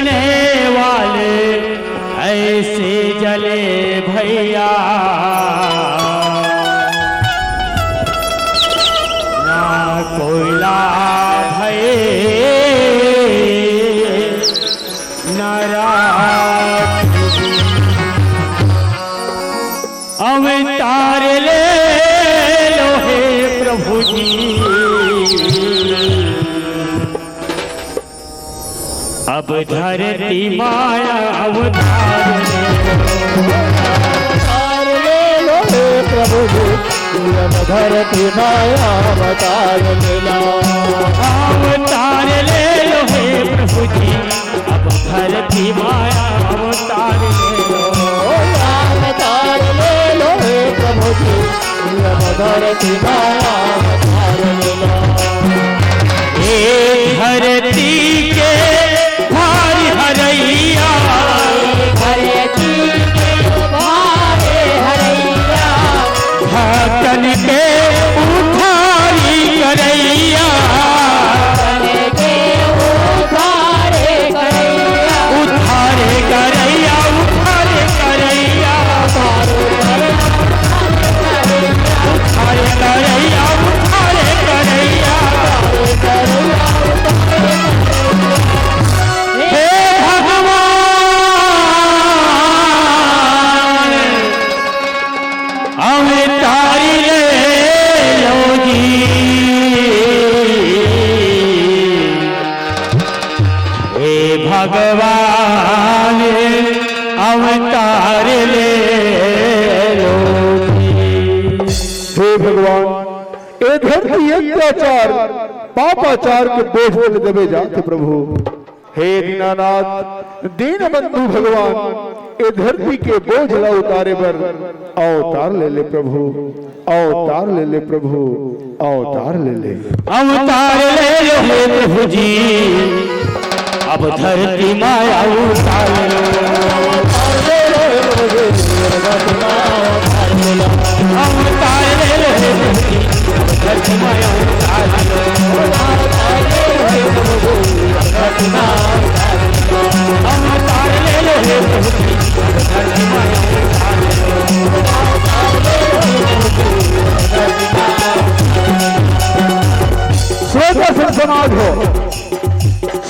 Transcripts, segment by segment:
जलने वाले ऐसे जले भैया, ना कोयला भये न राख, अवतार ले लो हे प्रभु जी, अब धरती माया अवतार ले लो हे प्रभु जी, अब धरती माया अवतार ले लो, अवतार ले लो हे प्रभु जी, अब धरती माया अवतार ले लो, अवतार ले लो हे प्रभु जी, अब धरती माया अवतार ले लो। धरती के भारी हरैया, धरती के भारे हरैया, भक्तन के उद्धारी करैया, के उद्धारे करैया, उद्धारे करैया, उद्धारे करैया, उद्धारे करैया, उद्धारे करैया, हे भगवान अवतारी ले लो जी, हे भगवान अवतार ले लो जी। हे भगवान, ए धरती अत्याचार पापाचार के बोझ में दबे जाते प्रभु। हे दीनानाथ दीन बंधु भगवान, ए धरती के बोझ ला उतारे पर अवतार ले ले प्रभु, अवतार ले ले प्रभु, अवतार ले ले, अवतार ले लो हे प्रभु जी, अब धरती माया अवतार लो, अवतार ले लो हे प्रभु जी, अब धरती माया अवतार लो, अवतार ले लो हे प्रभु जी, धरती माया अवतार श्रोता संत समाज हो,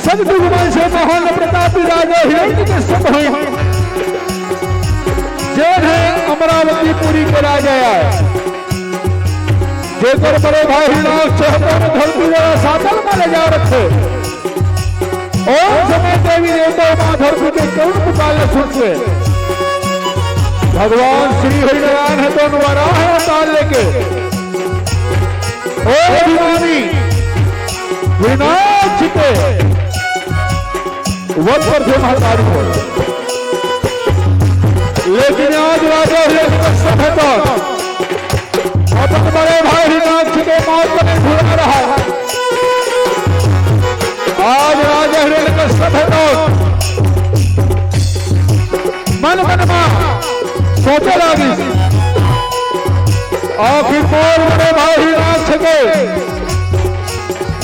सदगुरु से महान प्रतापी राजा हिरण्य के सब हुए, जैन है अमरावती पुरी के राजा आए, जेकर बड़े भाई नाथ चौथा में धरती वाला सातल में ले जा रखे, और समय देवी देवता मां धरती के कौन पुकारने सुनते, भगवान श्री हरिनारायण है तो अनुवारा है अवतार लेके, ओ दीवानी विनाश के वक्त पर थे महतारी हो, लेकिन आज राजा सभ्यता अपन बड़े भाई हिरणाक्ष के मौत पर भूल रहा है। आज राजा हिरण्य सभ्यता मन मन में सोचे लगी, आखिर मोर बड़े भाई हिरणाक्ष के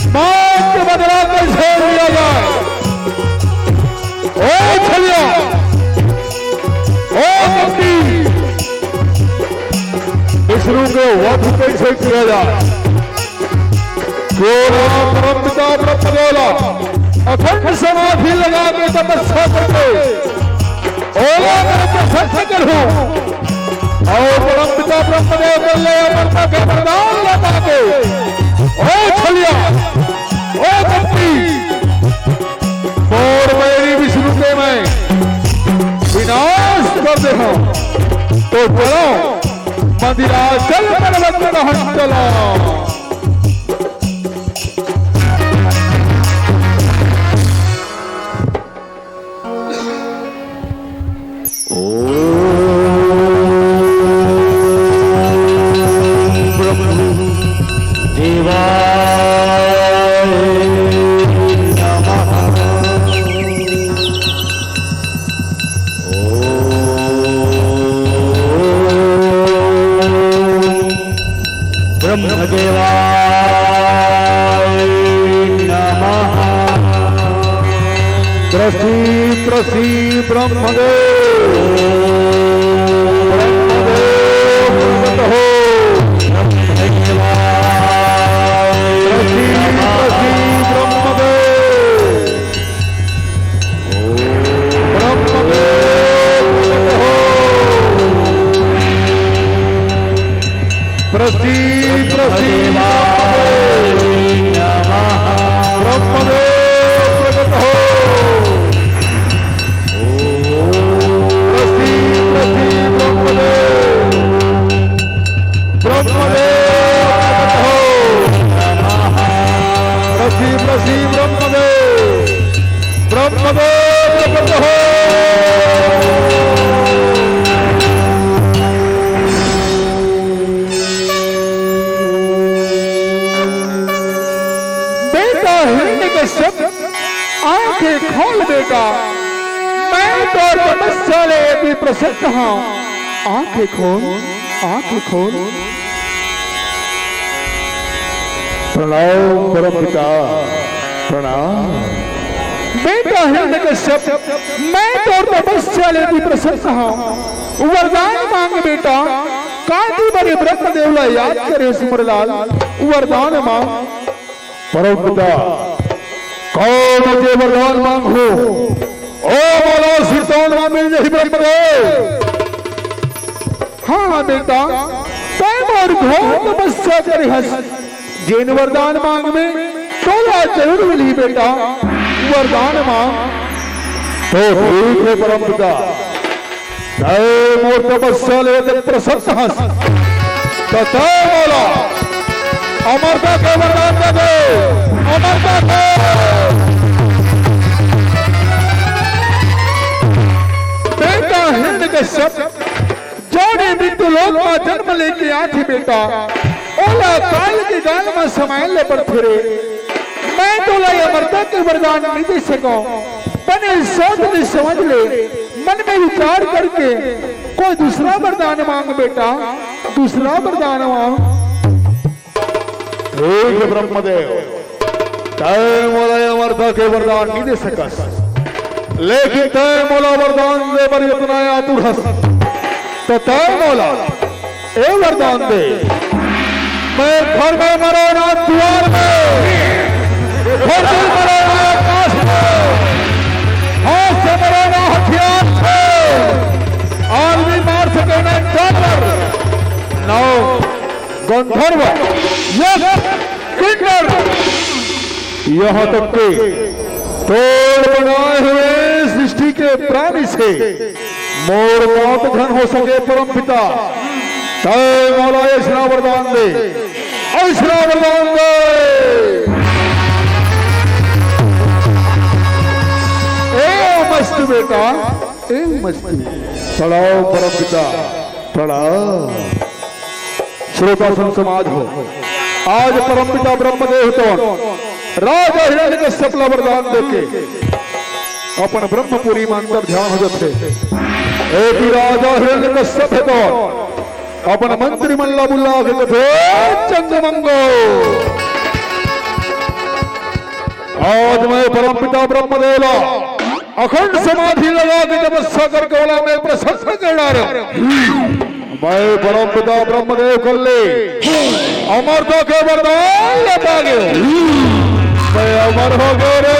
मौत के बदला कैसे लिया जाए। ओ छलिया, ओ कपटी, विष्णु को वध कैसे किया जाए। परम पिता ब्रह्म बोला, अखंड समाधि लगा के तपस्या करके ओला सत्य करूं, और परम पिता ब्रह्म देव बोले अमरता के वरदान लगा के, ओ छलिया, ओ कपटी, और मेरी विष्णु के मैं विनाश कर दे हूं, तो चलो मंदिराचल पर्वत में हम चलो। प्रसीद प्रसीद ब्रह्मदेव प्रकट हो। प्रसीद प्रसीद ब्रह्मदेव ब्रह्मदेव प्रकट हो। प्रसीद प्रसीद ब्रह्मदेव प्रकट हो। प्रसीद प्रसीद ब्रह्मदेव प्रकट हो। प्रसीद प्रसीद ब्रह्मदेव प्रकट हो। आंखें खोल बेटा, मैं तो तपस्या ले भी प्रसन्न हूं। आंखें खोल, आंखें खोल। प्रणाम परम पिता, प्रणाम। बेटा हिरण्यकश्यप, मैं तो तपस्या ले भी प्रसन्न हूं। वरदान मांग बेटा, कांति बड़े ब्रह्मदेव ला याद करे सुमरलाल। वरदान मांग परम पिता। कौन मुझे वरदान मांगो? ओ बोलो सिरतोन मिल नहीं ब्रह्मदेव। हाँ बेटा, तैम और घोर तपस्या करे हस। जिन वरदान मांग में तोला जरूर मिली बेटा। वरदान मांग तो ठीक है परम पिता। तैम और तपस्या ले प्रसन्न हस। तो तय बोला अमरता के वरदान दे दो। अमरता के बेटा हिरण्यकश्यप जोड़े मृत्यु लोक में जन्म लेके आथे बेटा। ओला काल के गाल में समायल ले पर फिरे। मैं तोला अमरता के वरदान नहीं दे सका। बने सोच ने समझ ले, मन में विचार करके कोई दूसरा वरदान मांग बेटा। दूसरा वरदान मांग। ब्रह्मदेव, तय मोला अमरता के वरदान नहीं दे सकस, लेकिन तय मोला वरदान दे पर इतना आतुर हस। तो तय मोला ए वरदान दे। मैं घर में मरो ना द्वार में, घर में मरो ना आकाश में, हाथ से मरो ना हथियार से। आदमी मार सके ना जानवर, नौ गंधर्व, किन्नर, यहाँ तक के तोड़ बनाए हुए सृष्टि के प्राणी से मोर मौत घन हो सके परम पिता। तय मौला ऐसा वरदान दे, ऐसा वरदान दे। ए मस्त बेटा, ए मस्त। पढ़ाओ परम पिता, पढ़ाओ। श्रोता समाज हो, आज परम पिता ब्रह्मदेव तो राजा हिरण्यकश्यप ला वरदान देके अपन ब्रह्मपुरी में अंतर ध्यान हो जाते। एक राजा हिरण्यकश्यप है तो अपन मंत्री मल्ला बुल्ला के कथे चंद्रमंगो। आज मैं परम पिता ब्रह्मदेव अखंड समाधि लगा के तपस्या करके वाला मैं प्रशंसा करना रहा। मैं परम पिता ब्रह्मदेव कर ले अमरता के वरदान ले पागे। मैं अमर हो गए रे।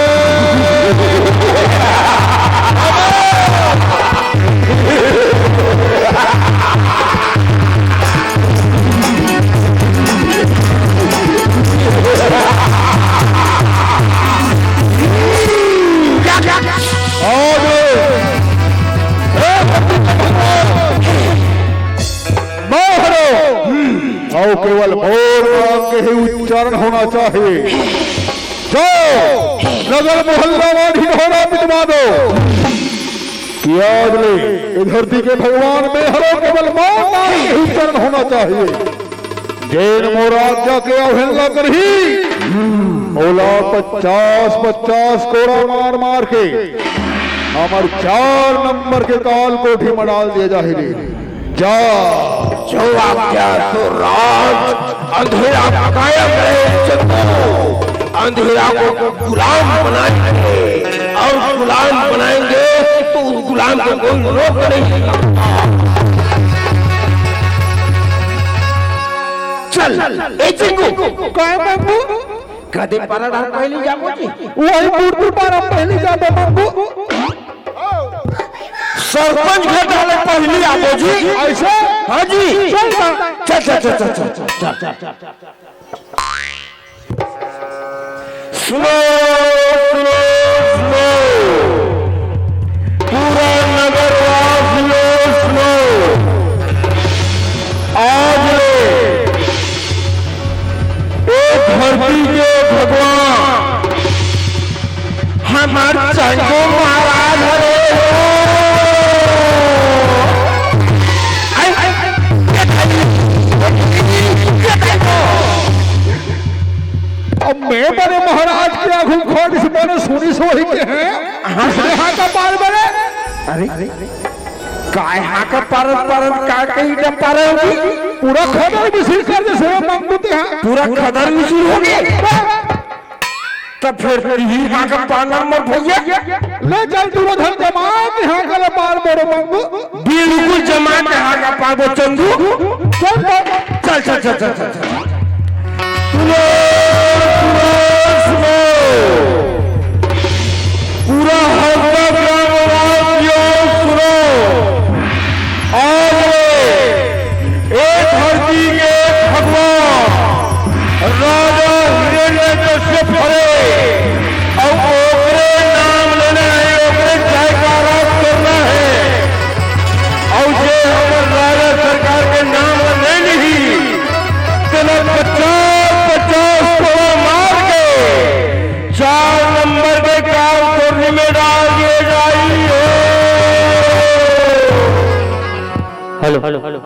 और केवल मोर नाम के ही उच्चारण होना चाहिए। जाओ नगर मोहल्ला वाली ढोरा पिटवा दो। याद ले, धरती के भगवान में हरो केवल मोर नाम के ही उच्चारण होना चाहिए। जैन मोराजा के अवहेलना कर ही ओला 50-50 कोड़ा मार मार के हमार 4 नंबर के काल कोठी में डाल दिया जाहिर। जा जो आज्ञा तो राज। अंधेरा कायम रहे, अंधेरा को गुलाम बनाए, और गुलाम बनाएंगे तो उस गुलाम को कोई रोक नहीं सकता। चल ए चिंगू काय बाबू कदे पारा डाल पहली जाबो जी वही मूर्ति पर पहली जाबो बाबू सरपंच घर डाले पहली आबो जी ऐसे हाँ जी चल चल चल चल चल चल चल सुनो सुनो सुनो पूरा नगर वासियों सुनो आज एक धरती के भगवान हमारे चंगो महाराज हरे अब मैं बड़े महाराज के आंखों खोट इस मैंने सुनी सोही के हैं यहाँ का पार बने अरे काय हाका परत का कहीं डब पारे होगी पूरा खबर विशील कर दे सेवा मांगते हैं पूरा खदर विशील होगी तब फिर ही हाका पाना मत भैया ले चल तू धन जमात यहाँ का पार मोरे मांगू बिल्कुल जमात हाका पाबो चंदू चल चल चल चल चल चल पूरा हल्का ग्रामवासियों सुनो आज एक धरती के भगवान राजा हिरण्यकश्यप हरे और ओकरे नाम लेना है ओकरे जयकारा करना है और जे हमर राजा सरकार के नाम ले ली तेना 50 तोड़ा मार के 4 नंबर के काल कोर्नी में डाल दिए जाइए। हेलो हेलो हेलो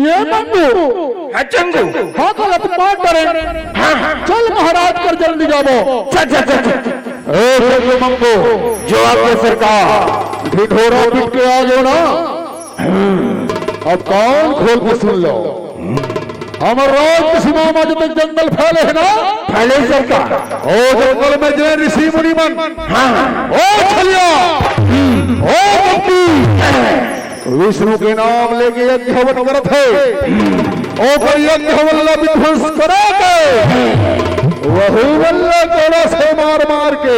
ये मंगू है चंगू हाँ कल अपन बात करें चल महाराज कर जल्दी जाबो चल चल चल चल ए मंगू जो आपके सरकार ढिढोरा पीट के आ जाओ ना अब कौन खोल के सुन लो हमारे राज की सीमा में जब तक जंगल फैले है ना पहले सरकार ओ जंगल में जय ऋषि मुनि मन हाँ ओ छलिया ओ मुक्ति विष्णु के नाम लेके यज्ञ हवन करत है ओ पर यज्ञ हवन विध्वंस करा के वही वल्ला गोला से मार मार के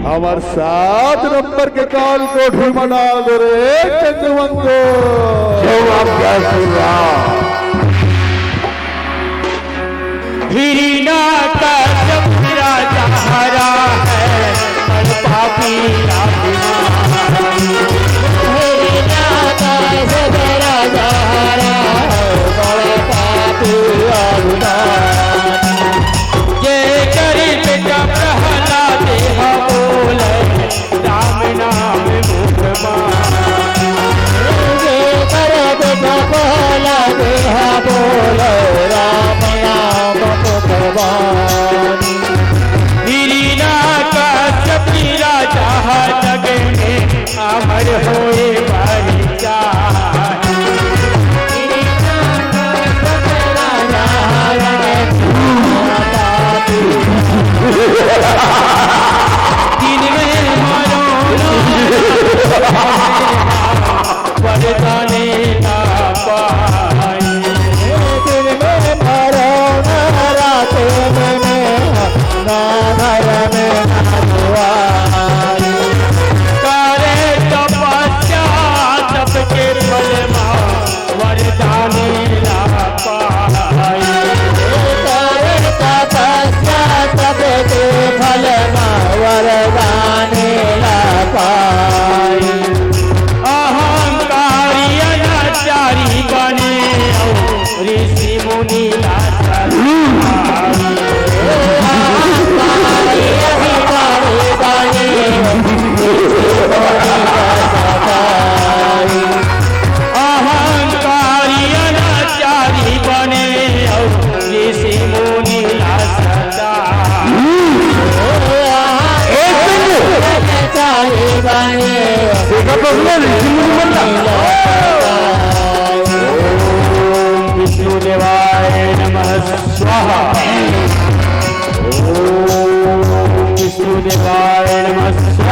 हमार 7 नंबर के काल कोठरी में डाल दो रे चंद्रवंतो जो आपका सुना हिरीना का जब राजा हरा है पर पापी जय करी बेटा प्रहलाद देहा बोल राम नाम मुख हिरीना का जपी राजा जग में अमर होए बारी दिन में मारो वरदाने ना पाई दिन में मारो रात में ना घर में ना दुआई करे तपस्या तप के फल वरदाने ना पाई करे तपस्या तप के फल वरदाने ना पाई अहंकारी अनाचारी बने ऋषि मुनि अहंकारी अनाचारी बने ऋषि मुनि विष्णुदेवाय नमः स्वाहा ओम विष्णुदेवाय नमः स्वाहा।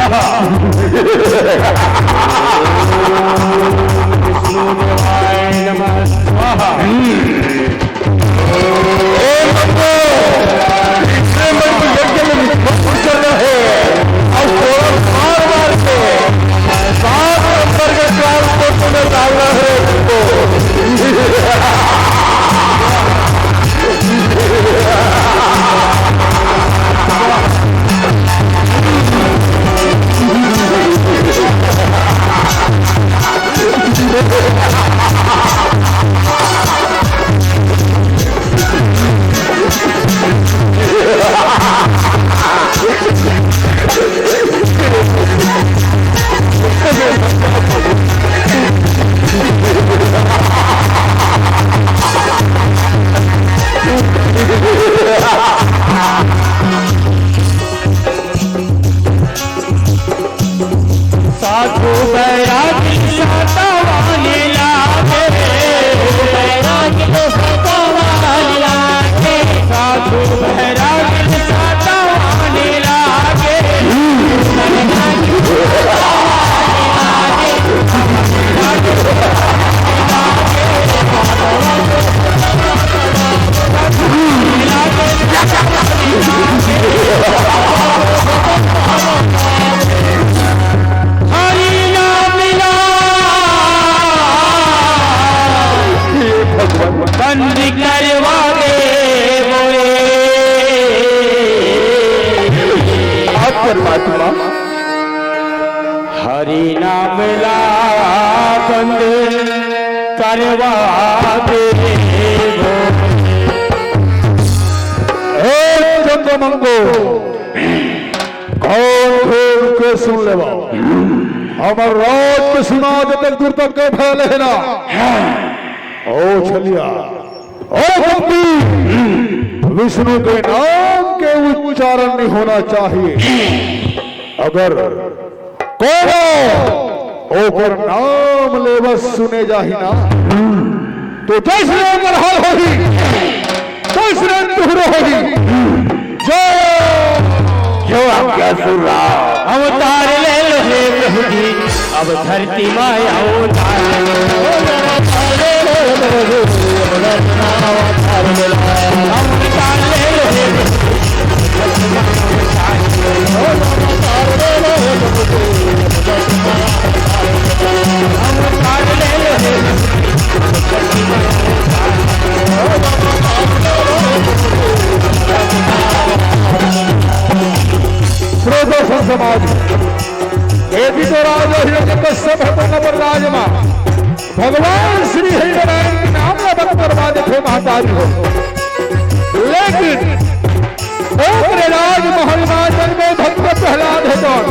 साधु बैरागी सतावाने लागे, बैरागी सतावाने लागे, साधु बैरागी सतावाने लागे, बैरागी बंद करवा दे बोले परमात्मा हरि नाम ला बंद करवा दे चंद्रमंगो कौन खोल के सुन ले हमार रात में सुना जब तक दूर तक के फैले है ना ओ छलिया ओ बंदी विष्णु के नाम के उच्चारण नहीं होना चाहिए अगर कोनो ओकर नाम ले बस सुने जाही ना तो जैसे अगर हाल होगी तैसरे तुहरो होगी जो हम क्या सुन रहा अवतार ले लो हे प्रभु जी अब धरती माया अवतार ले लो अवतार ले लो समाज ये भी तो राज सब है तो पर राजमा भगवान श्री हरिनारायण के नाम में बंद करवा देते महातारी हो लेकिन राज महलवाचन में भक्त प्रहलाद है कौन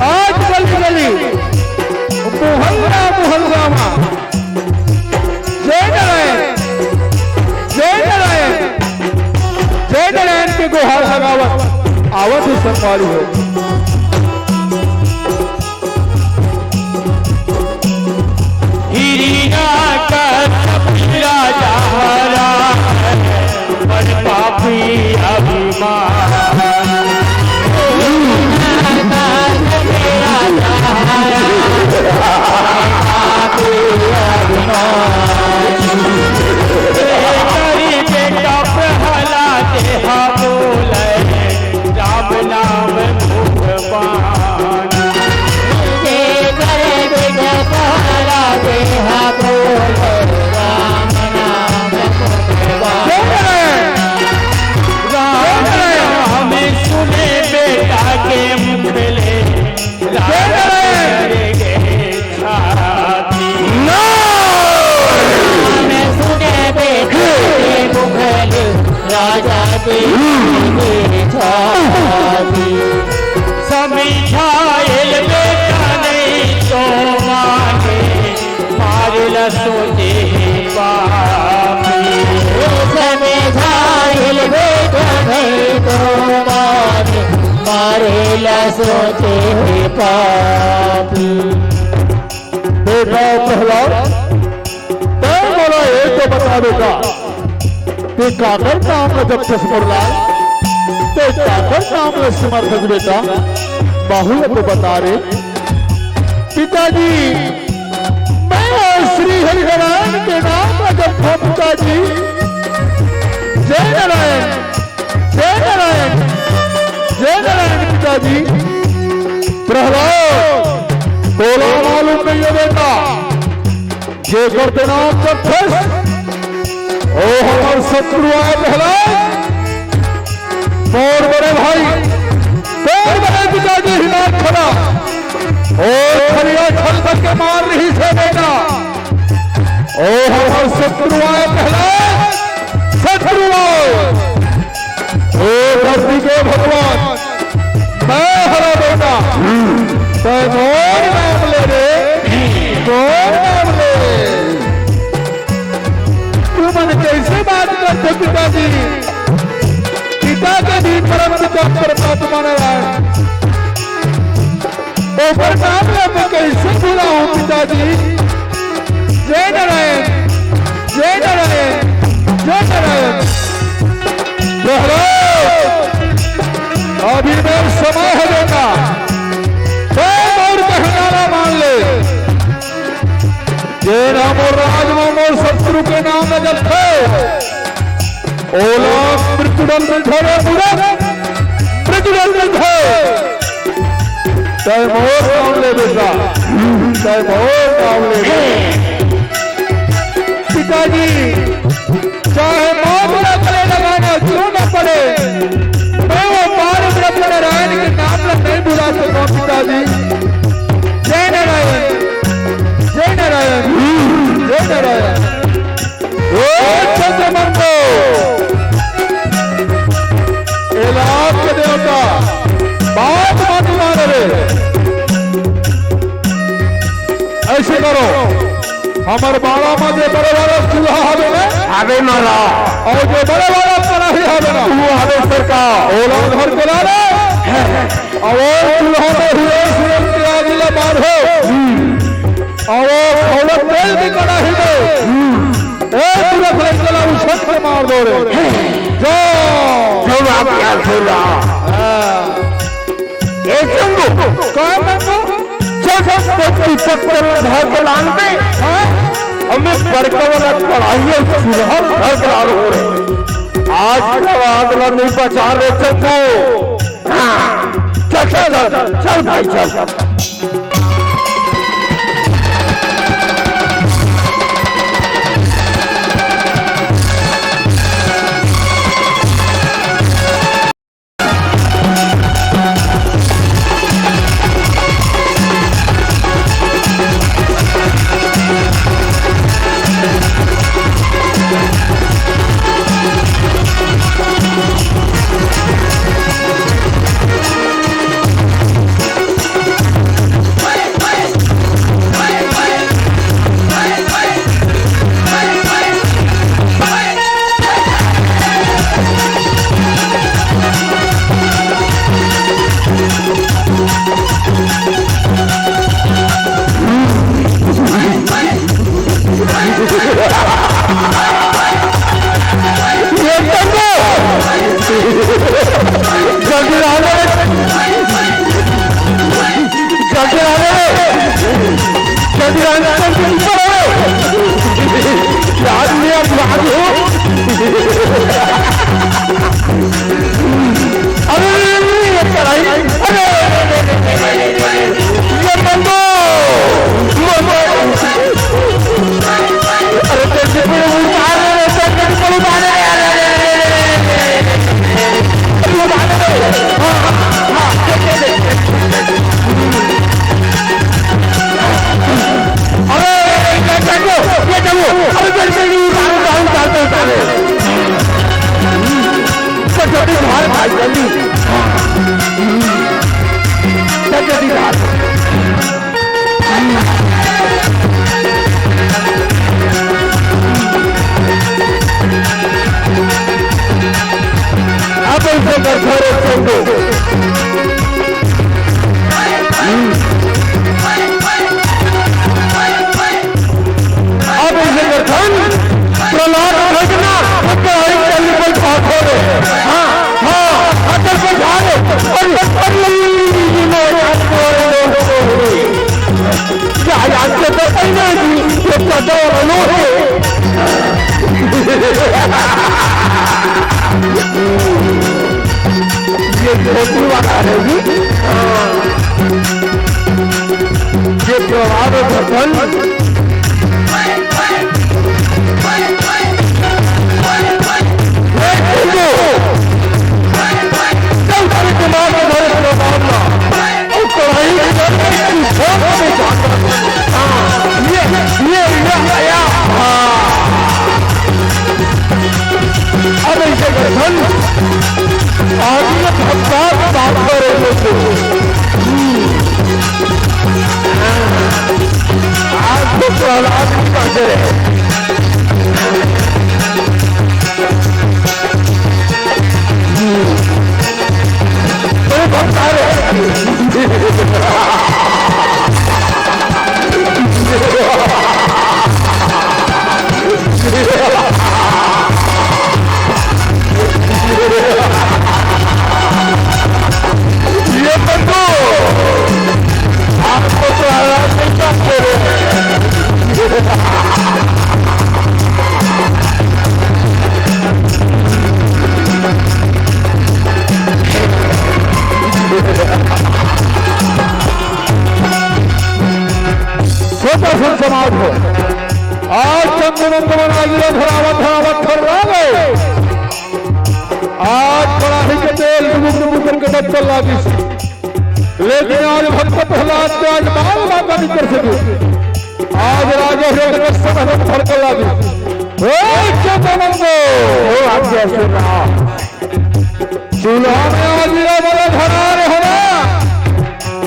आज गली गली मुहल्ला मुहल्ला जय नारायण जय नारायण जय नारायण के गुहार लगावत आवत संभाली हो हिरिया का राजा हरा बड़ पापी अभिमान समीझायल बेटा नहीं तो माने मारिल सोचे पापी समीझायल बेटा नहीं तो माने मारिल सोचे पापी बेटा प्रहलाद तय बोला ये तो बता बेटा ते काकर काम जब स्मरला ते काकर काम समर्थक बेटा बाहु को बता रे पिताजी मैं श्री हरिनारायण जेकर के नाम जपस ओ हमार शत्रु आए पहला मोर बड़े भाई मोर बड़े पिताजी हिलात खड़ा ओ खरिया छल के मार रही से बेटा ओ हमार शत्रु आए पहला शत्रु आए ओ धरती के भगवान मैं हरा बेटा तो मोर नाम ले रे मोर नाम ले तू मन कैसे बात करते पिताजी पिता के भी परम पिता परमात्मा नारायण ऊपर नाम ले मैं कैसे भूला हूँ पिताजी जय नारायण जय नारायण जय नारायण अभी मैं समय है बेटा और कहना मान ले ये राम और राजमोहन और शत्रु के नाम में जब थे ओला मृत्युदंड मृत्युदंड तय मोर नाम ले बेटा तय मोर नाम ले पिताजी चाहे मौत न पड़े लगाना क्यों न पड़े मैं वो पार ब्रह्म नारायण के नाम में नहीं बुला सकता पिताजी जय नारायण जय नारायण जय नारायण ओ चंद्रमंडो इलाज के देवता बात मत मान रे ऐसे करो हमारे बाड़ा में जो बड़े बड़े चूल्हा हवे ना आवे मारा और जो बड़े बड़े कड़ाही हवे ना वो आवे सरकार ओला घर के लाले और चूल्हा में हुए सूरज के आगे ले बार हो और वो तेल की कड़ाही में एक सूरज ले चला उछल के मार दो रे जो आप क्या सुन रहा एक संगो कौन बंदो हमें बड़का पढ़ाई चूल्हा घर हो रहे आज अगला नहीं बचा रहे चल भाई चल ये तो प्रहलाद भी कहते रहे। तो भक्ता ये बंधु आपको प्रहलाद नहीं कहते समाज हो आज चंद्रमंद मनाजिला धरावत धरावत कर रहा आज कड़ाही के तेल डुबुक डुबुक करके डब चल रहा लेकिन आज भक्त प्रहलाद को आज बाल बात नहीं कर सके आज राजा भर कर लगी चंद्रमंदो आप कैसे रहा चूल्हा में आजिला बड़े धरार हो रहा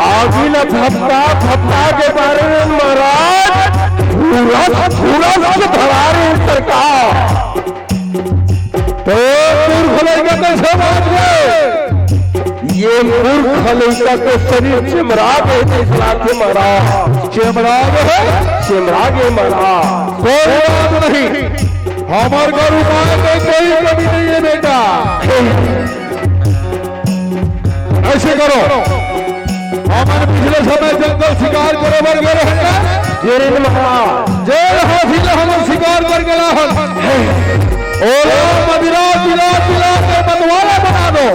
आगिल भक्ता भक्ता के बारे में महाराज पूरा धरारे सरकार तो मूर्ख लड़का कैसे बात गए ये मूर्ख लड़का के शरीर चिमराग है महाराज चमराग है चिमराग है महाराज कोई बात नहीं हमारे घर उपाय में कोई कमी नहीं है बेटा ऐसे करो हमारे पिछले समय जंगल शिकार करे बर गए रहेगा जेल महाराज जेल हाथी ने हम शिकार कर गया हन और मदिरा पिला पिला के मतवाला बना दो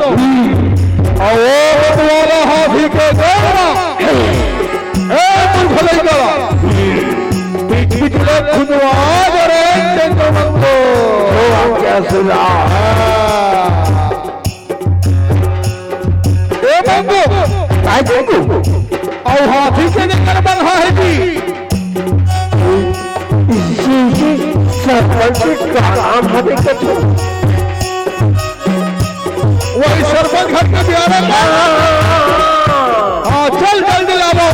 और वो मतवाला हाथी के गोरा मूर्ख लड़का पिछले खुदवा करे चंद्रमंदो क्या सुना बंधु और हाथी के निकल बंधा है जी सरपंच का काम हमें कछो वही सरपंच घर के प्यारे हाँ चल जल्दी लाओ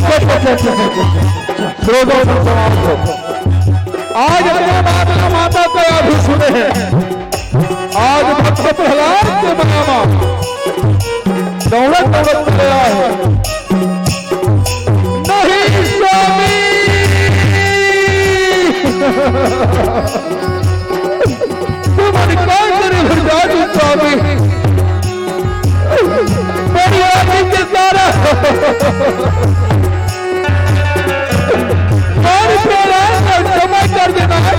आज अपने बादला माता को अभी सुने हैं आज भक्त प्रहलाद के बनामा दौलत दौलत गया है नहीं स्वामी तुम्हारी कौन करे जादू स्वामी बड़ी आदमी के सारा कौन प्यारा समय कर देना है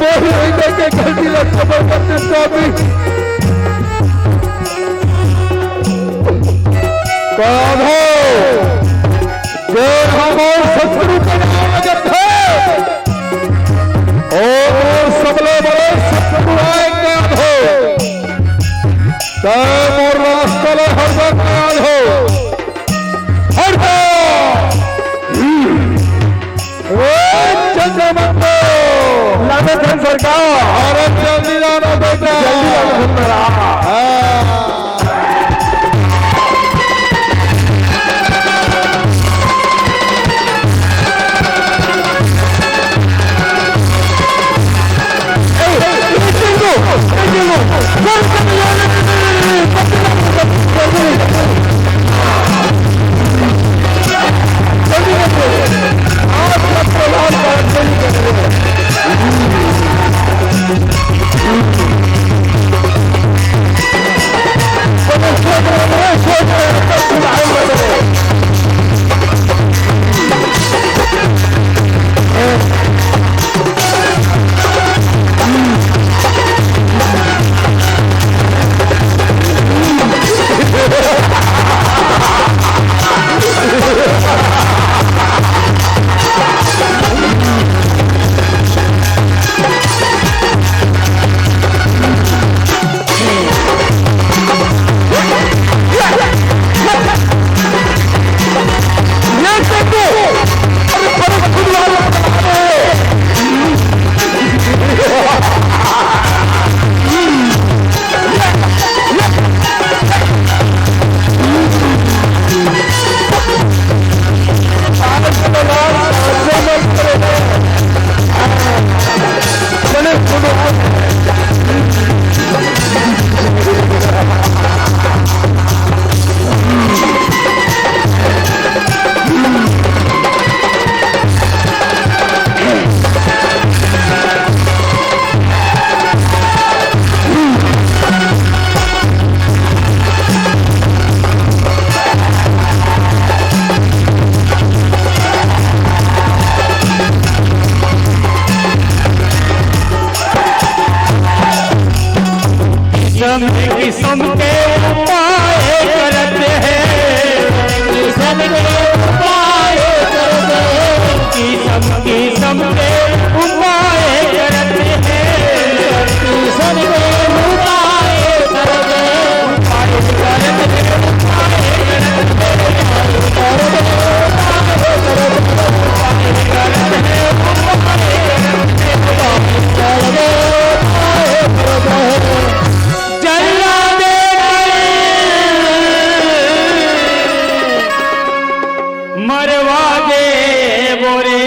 वही के गलती लग खबर करते स्वामी कौन हो जो हम और शत्रु के नाम जब थे और सबले बड़े शत्रु आए ज्ञान हो तब और रास्ते हर वक्त ज्ञान हो हर चंद्रमंदो लाने धन सरकार और जल्दी लाना बेटा जल्दी लाना किस्म किस्म के उपाय करते हैं, किस्म के उपाय करते हैं, किस्म किस्म के उपाय करते हैं, किस्म के उपाय करते हैं, उपाय करते जल्ला दे मरवा दे बोरे,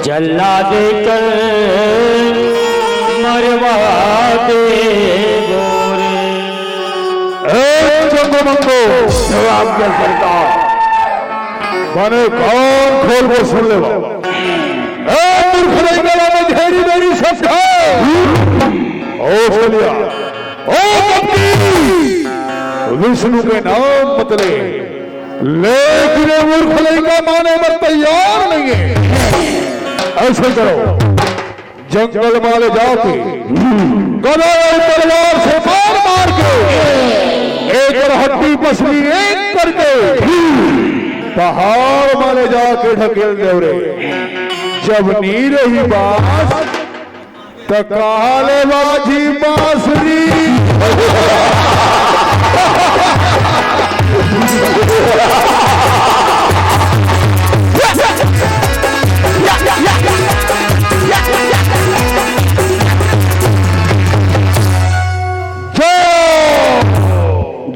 जल्ला देकर मरवा दे बोरे। जंगो मंगो जवाब क्या सरकार माने कान खोल के सुन ले बाबा। मूर्ख नहीं गया मैं घेरी मेरी सत्ता ओ बोलिया ओ भक्ति विष्णु के नाम मत ले, लेकिन ये मूर्ख नहीं का माने पर तैयार नहीं है। ऐसे करो जंगल वाले जाके गदा और तलवार से मार के एक हड्डी पसली एक करके पहाड़ मारे जाके ढकेल दे रे। जब नी रही बास तो काले बाजी बांसुरी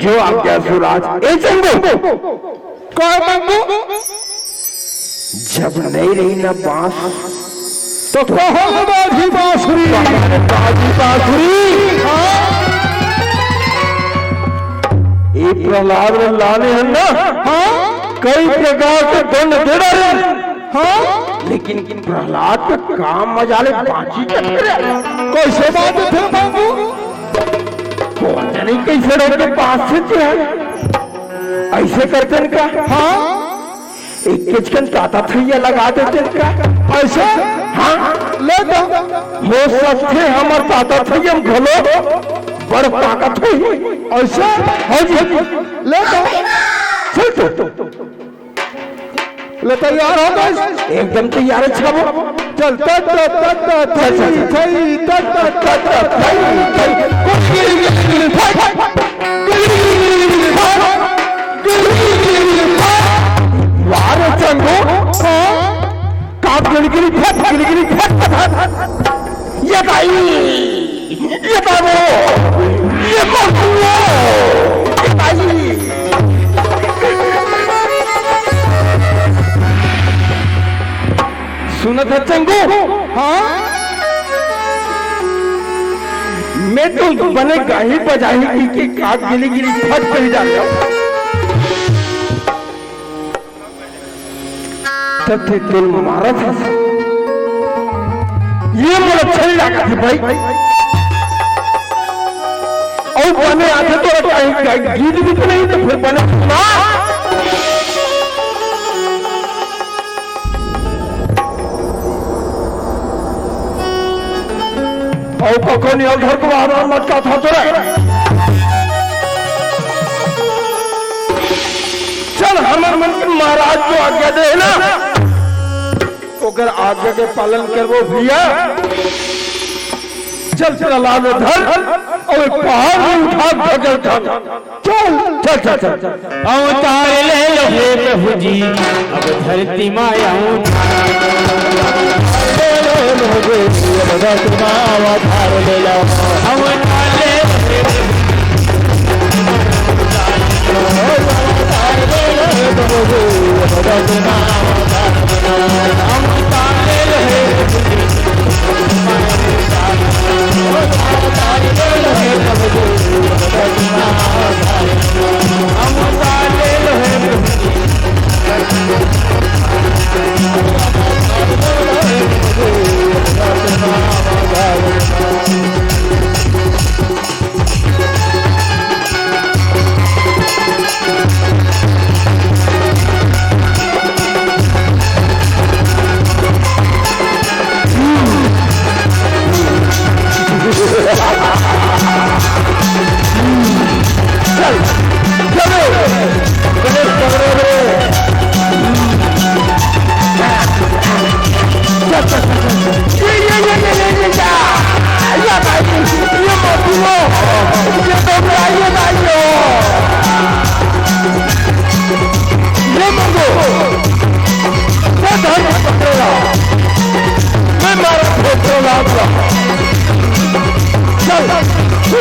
जो आज्ञा सुराज। ए जंगो कौन मंगू जब नहीं रही ना बांस तो काले बाजी बांसुरी बाजी बांसुरी। ये प्रहलाद ने लाने हैं ना, हाँ कई प्रकार के दंड दे रहे हैं, हाँ लेकिन प्रहलाद का काम मजाले बाजी चक्कर कैसे बात थे मंगू कौन नहीं कैसे रोड के पास से थे ऐसे करते इनका। हाँ एक किचकन ताता थैया लगा देते इनका ऐसे हाँ ले दो हो सकते हमारे ताता थैया हम घलो बड़ ताकत हुई ऐसे हाँ जी ले दो चल चल ले तैयार हो गए एकदम तैयार है छाबो चल तत तत तत थई थई तत तत तत थई वारे चंगो काट गिलगिली फट गिलगिली फट ये भाई ये बाबू ये मरकुआ ये भाई सुना था चंगो हाँ मैं तो बने गाही बजाही की काट गिलगिली फट कर जाता तथे तुम मारा था ये मोला अच्छा लगा था भाई और बने आते तो गीत भी तो नहीं तो फिर बने सुना और कौन घर को बाहर मत का था तो चल हमारे मन के महाराज को आज्ञा दे ना अगर आज्ञा के पालन कर वो भैया चल चल लाल धर और पहाड़ में उठा भजल चल चल चल चल चल अवतार ले लो हे प्रभु जी, अब धरती माया अवतार ले लो अवतार ले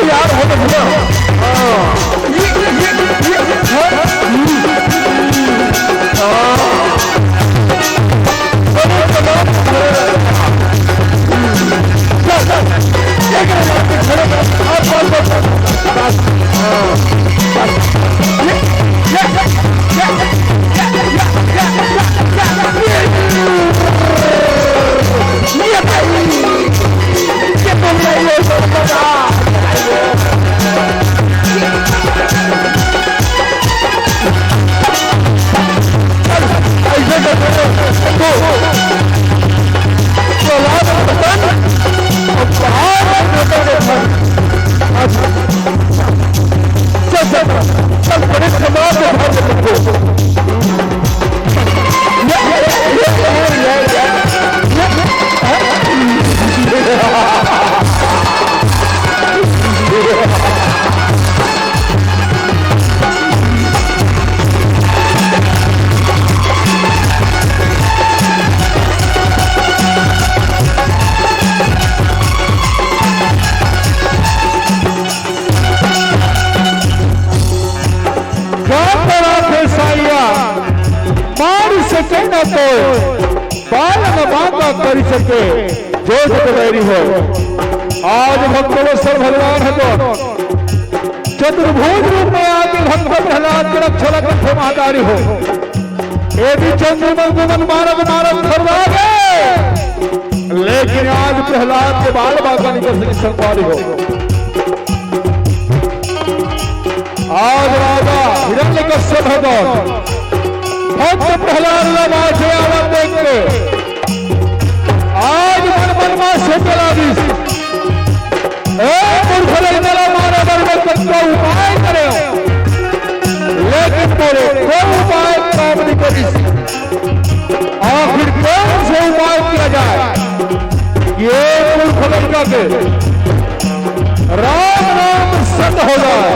यार हो तो भैया कर सके जो सतवैरी हो। आज भक्तवत्सल भगवान है तो चतुर्भुज रूप में आके भक्त प्रहलाद के रक्षा कंठ महाकारी हो। ये भी चंद्रमन गुमन मानव मानव सर्वाग लेकिन आज प्रहलाद के बाल बाका निकल संपारी हो। आज राजा हिरण्यकश्यप भगवान भक्त प्रहलाद लगा से आवाज देख के आज मन में सोचला दिस मूर्ख लड़का मारा बल में उपाय करे लेकिन बोले कोई उपाय काम नहीं करी। आखिर कौन से उपाय किया जाए ये मूर्ख लड़का के राम नाम सत्य हो जाए।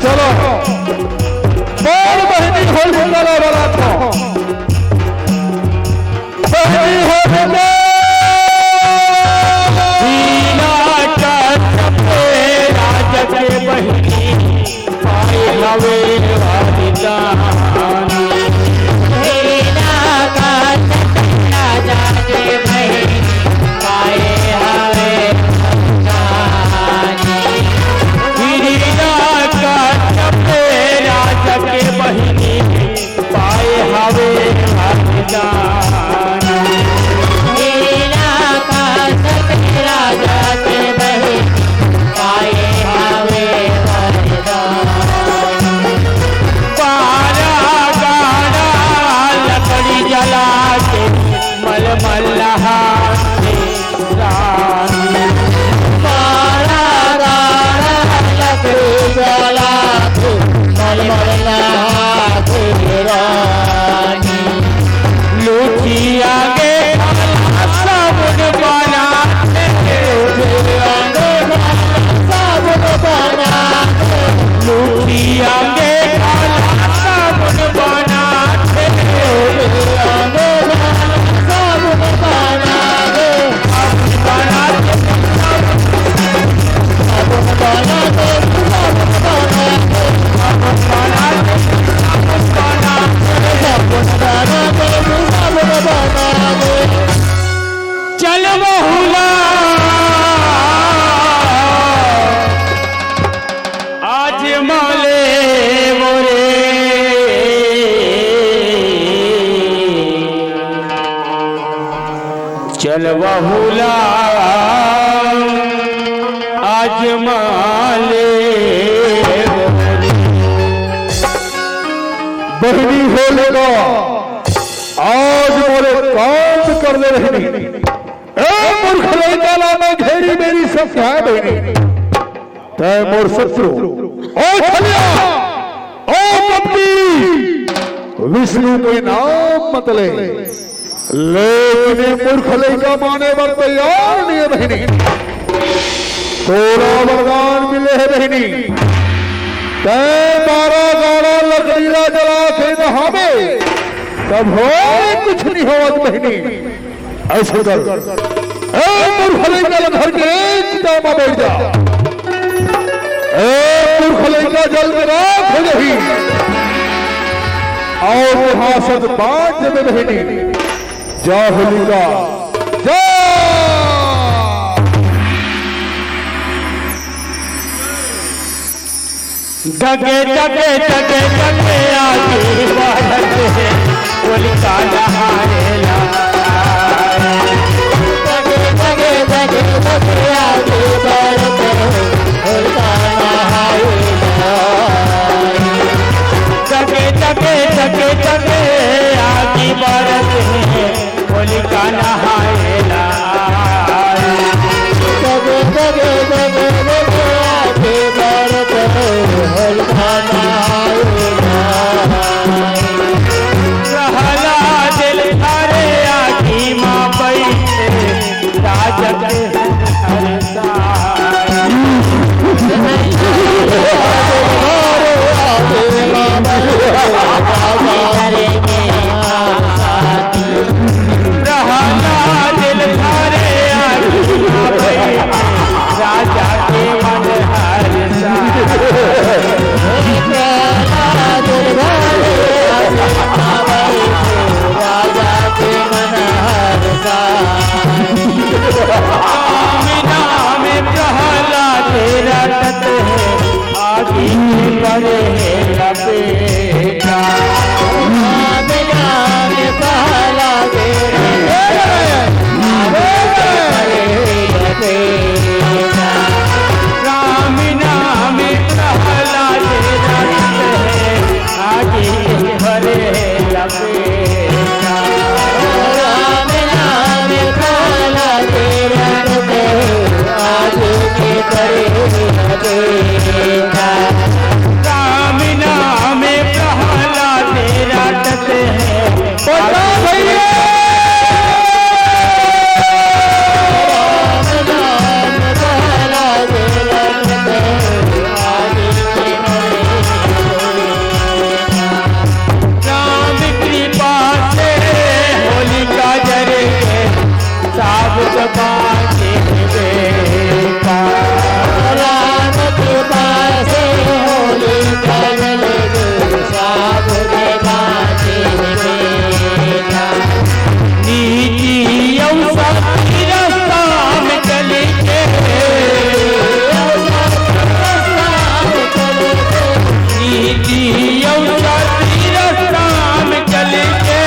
चलो बड़ बहनी हो गला वाला था बहनी हो गला राजा के बहनी पाए हवे वादिदानी राजा के बहनी पाए हवे राजा के बहनी पाए हवे राजा के बहनी पाए हवे पारा गाड़ा लकड़ी जला के मल मल्लहा पारा गाड़ा लकड़ी जला के मल मल्लहा लूटिया के साबुन बनाते साबुन बनाते लूटिया के साबुन बनाते साबुन बनाते बनाते साबुन बनाते चल बहुला आज माले मोरे चल बहुला आज माले बहनी हो लेगा आज मोरे काम कर दे रही मूर्ख लड़का में घेरी मेरी सत्या है बहनी तय मोर शत्रु ओ छलिया ओ पत्नी विष्णु के नाम मत ले लेकिन मूर्ख लड़का माने पर तैयार नहीं है बहनी। तोरा वरदान मिले है बहनी तय 12 गाड़ा लकड़ीला जला के नहावे तब हो कुछ नहीं होवत बहनी। ऐसे कर मूर्ख लड़का घर के एक दामा बैठ जा मूर्ख लड़का जल में राख हो गई और महासद बांट में बहनी जा होलिका जा। जगे जगे जगे जगे आगे बढ़त है होलिका नहाएला। जगे जगे जगे जगे आगे बढ़त है होलिका नहाएला। जगे जगे जगे जगे आगे बढ़त है होलिका नहाएला। जगे जगे जगे जगे आगे बढ़त है होलिका नहाएला। प्रहलाद दिल थारे आखी माँ बैठे राजा के प्रहलाद दिल थारे आखी माँ बैठे राजा के मन हर्षा। राजा के मन हर्षा। नाम प्रहलाद रटत है आगे बड़े लपेटा। राम नाम प्रहलाद रटत है आगे बड़े लपेटा। राम नाम प्रहलाद रटत है राम कृपा से होलिका जरे साबुत बाटे बेटा। राम कृपा से होलिका जले साबुत बाटे बेटा। नीति अवसर रास्ता में चले के नीति अवसर रास्ता में चले के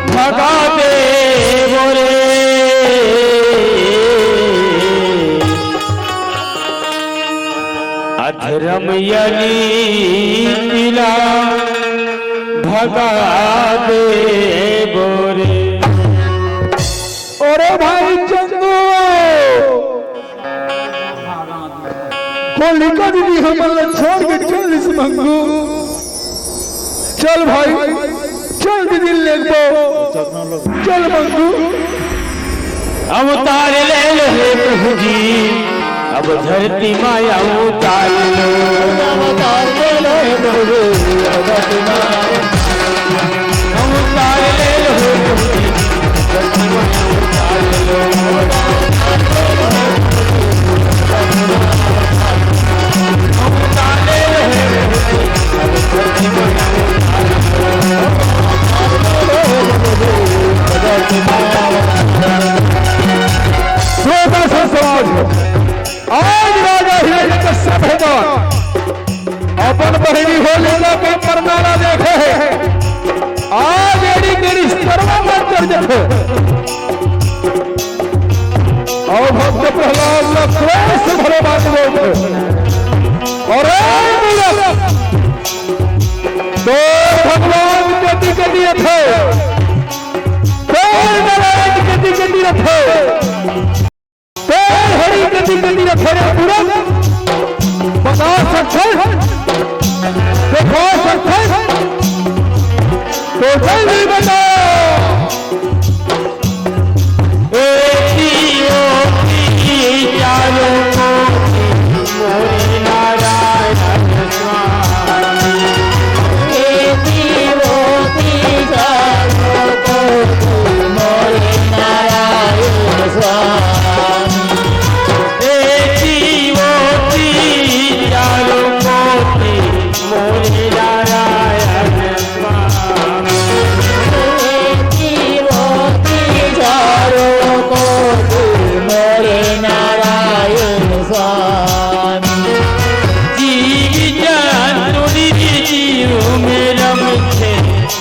भगा दे बोरे अधरम यली मिला भगा दे बोरे। अरे भाई चंदू होलिका दीदी हमारा छोड़ के चल इस मंगू। चल भाई चल दीदी ले लो चल मंगू। अवतार ले लो हे प्रभु जी अब धरती माया उतार लो। अवतार ले लो प्रभु धरती माया अवतार ले लो हे प्रभु जी धरती माया उतार लो। अवतार ले लो हे प्रभु जी अब धरती माया श्रोता समाज आज राजा हिरण्यकश्यप भगवान अपन बहिनी होलिका का परनाला देखे है। आज एडी केड़ी सर्वा मंत्र देखे और भक्त प्रहलाद का क्रोध से भरे बात बोलते और तो भगवान गति के दिए थे नारायण गति के दिए थे हरि गति के दिए थे पूरा बता सकते देखो सकते तो जल्दी बताओ। चारों को मोरे नारायण स्वामी चारों को मोरे नारायण स्वामी चारों को मोरे नारायण स्वामी चारों को मोरे नारायण स्वामी जीव जंतु जीव में रमते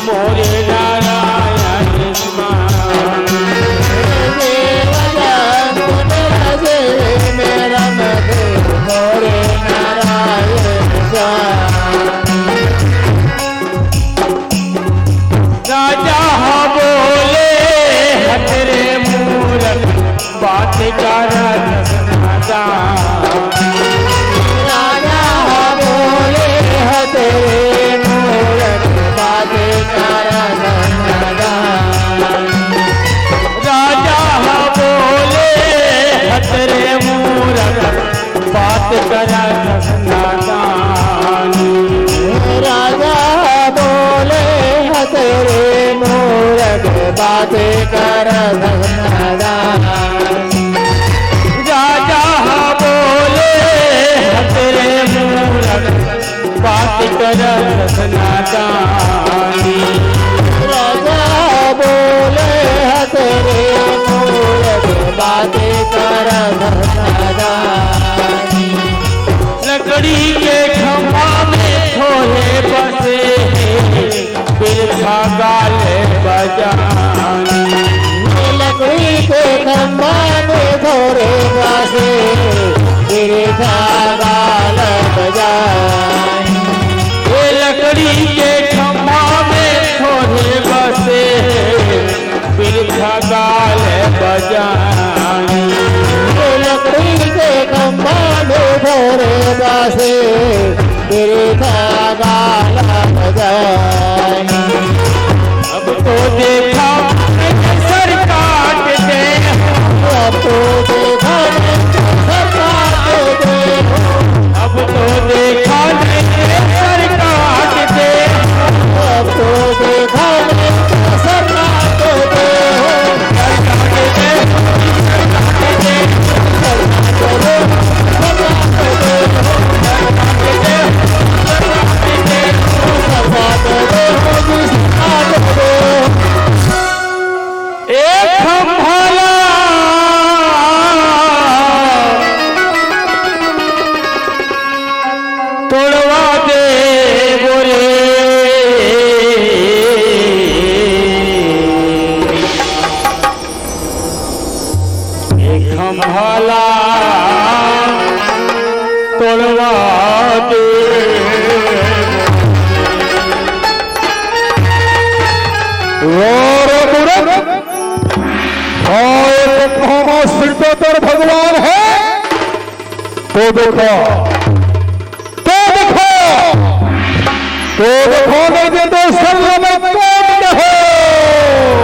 मोरे नारायण स्वामी मेरा मधु मोरे नारायण स्वामी राजा बोले हतरे मूरख बात कर राजा बोले तेरे मूरख बात कर राजा बोले हतरे मूरख बात कर नादानी राजा बोले तेरे मूरख बात कर राजा बोले हतरे मूरख बात कर नादानी राजा बोले तेरे मूरख बात कर लकड़ी के खंभा में थोड़े बसे बिरखा गाले बजानी लकड़ी के खंभा में थोड़े बसे बिरखा गाल बजानी लकड़ी के खंभा में थोड़े बसे बिरखा गाले बजानी लकड़ी के खंभा में थोड़े बसे बिरखा गाल बजानी अब तो देखा सर काट दे अब तो देखा सब काट दे अब तो देखा सर काट दे अब तो देखा सब काट दे एक खंभाला तोड़वा दे बोरे एक खंभाला तोड़वा दे सिद्धेश्वर भगवान है तो देखो तो देखो तो देखो नहीं दे तो सर्व में कौन रहे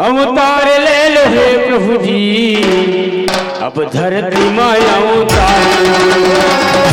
अवतार ले लो हे प्रभु जी अब धरती माया उतार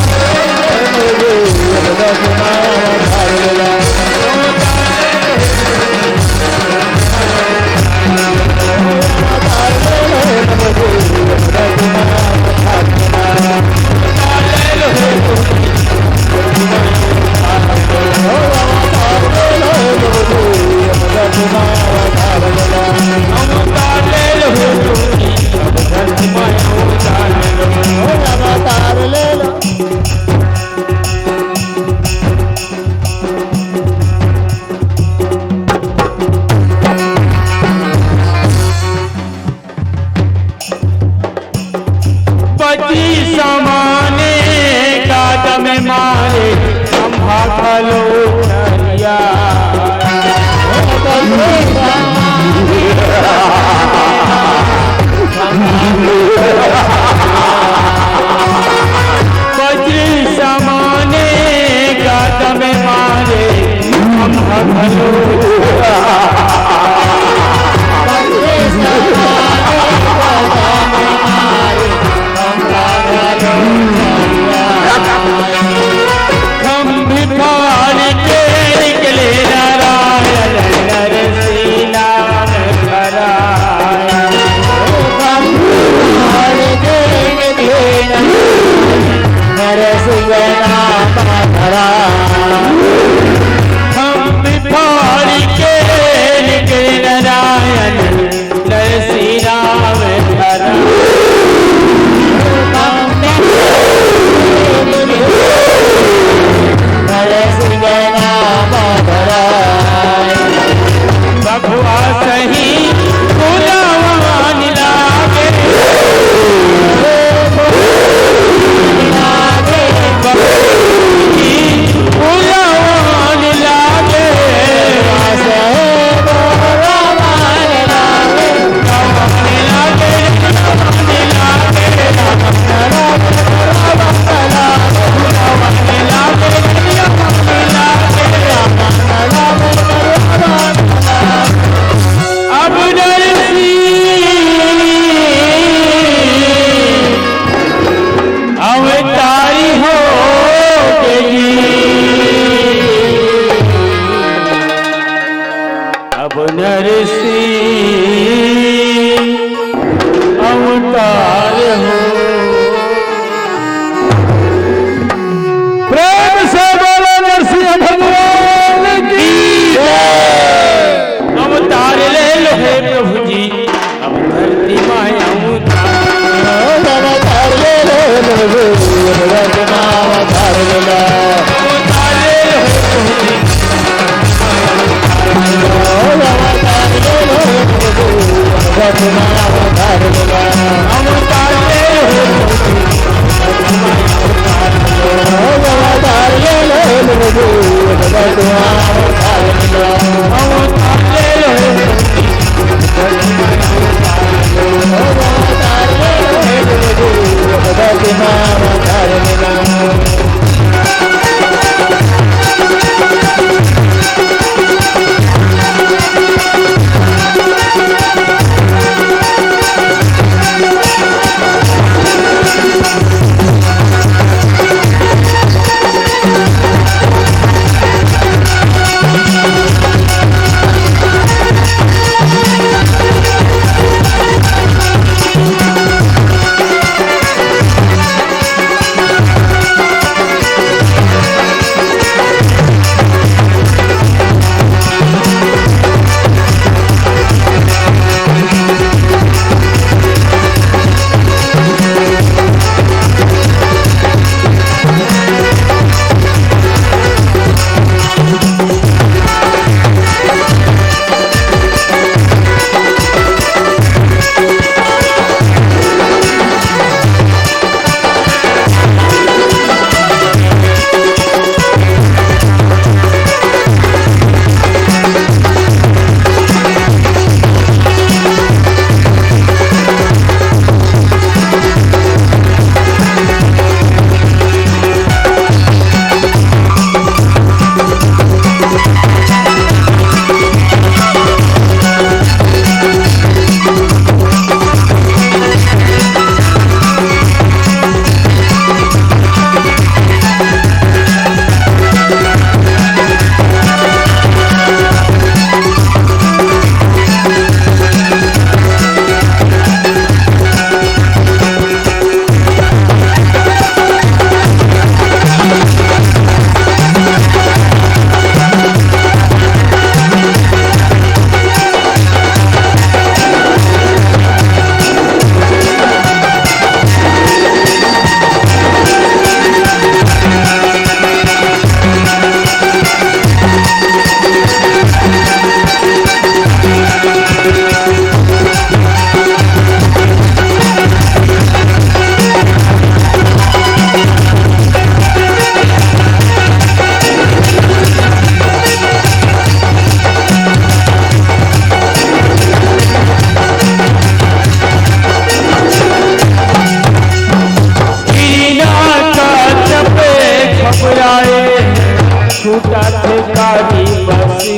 छूटा ठेकारी बसी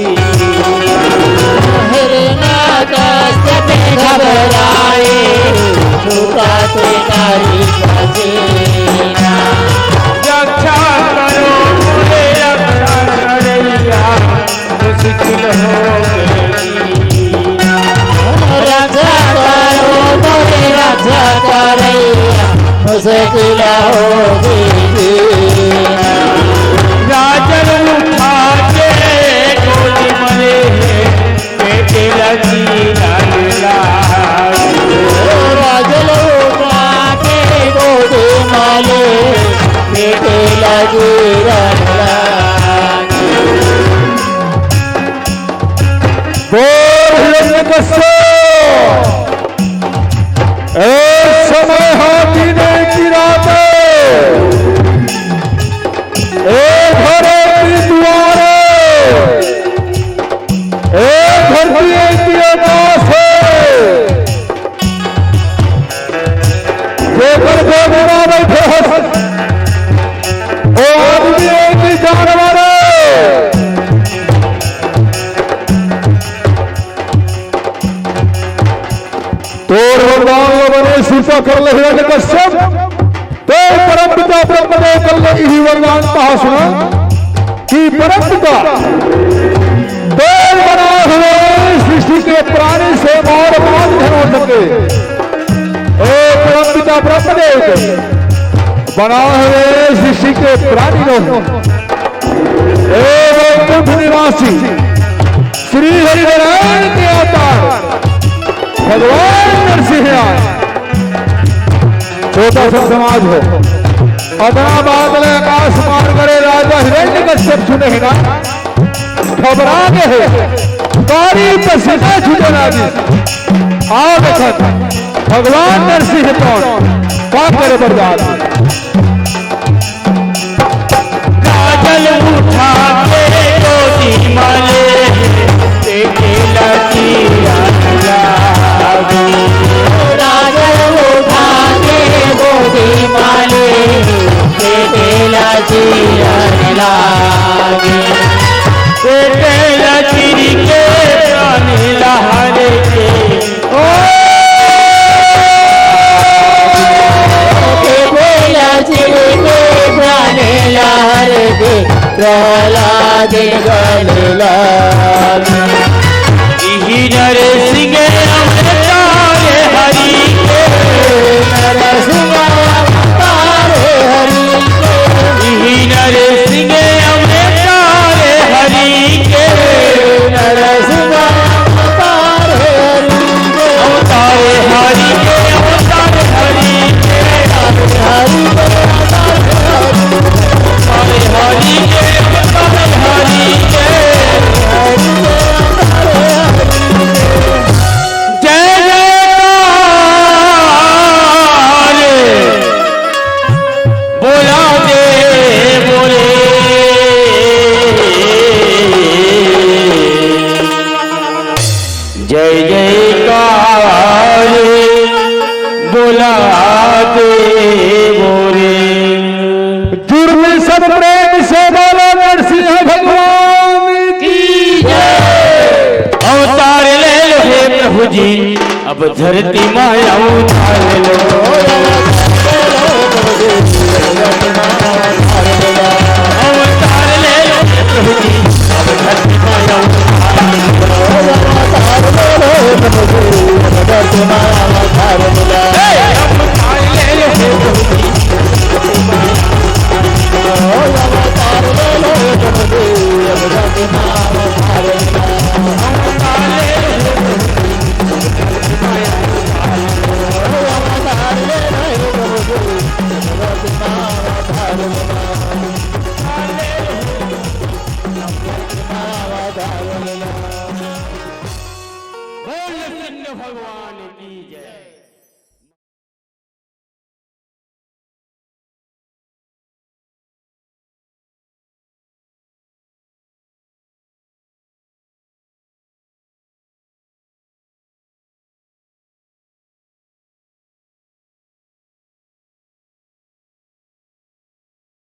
साथे तारी प्राचीना रक्षा करो मोरे रक्षा करैया मुश्किल हो गई रक्षा करो मोरे रक्षा करैया मुश्किल हो गई राजन उठा के गोली मरे बेटे लगी लाला राजल उठा के गोदी माले बेटे लगी रंगला बोल हिरण्यकश्यप, एक समय हाथी ने गिराते एक घरे की दुआरे एक घर की पास जेकर को बिना बैठे हो ओ आदमी एक ही जानवर तोड़ वरदान बने सीता कर ले हिरण्यकश्यप तो परम पिता ब्रह्मदेव कर ले यही वरदान कहा सुना कि परम पिता तेल बनाए हुए सृष्टि के प्राणी से और बात नहीं हो सके एक परम पिता ब्रह्मदेव के बनाए हुए सृष्टि के प्राणी लोग एक कुंभ निवासी श्री हरिनारायण के अवतार भगवान नरसिंह छोटा सा समाज हो अदना बादल आकाश मार करे राजा हिरण्यकश्यप सुने ही ना घबरा गए कारी पसीना छूटे लागी आ देखत भगवान नरसिंह कौन का करे बर्बाद राजन उठा के गोदी माले बेटे लगी लाला राजल उठा के गोदी माले बेटे लगी रंगला बेटे लगी के प्राण लहरे के प्रहलाद गलला यही नरसिंह अवतार हरि के नरसिंह अवतार हरि यही नरसिंह अवतार हरि के नरसिंह अवतार हरि अवतार हरि के अवतार हरि के हरि हरि के अवतार हरि के जय जयकार बोला दे बोले जय जयकार बोला दे बोले जुर्म सब प्रेम से बोलो नरसिंह भगवान की अवतार ले लो हे प्रभु जी अब धरती माया उतार लो अवतार ले लो हे प्रभु जी अब धरती माया अवतार ले लो हे प्रभु जी भगवान की जय।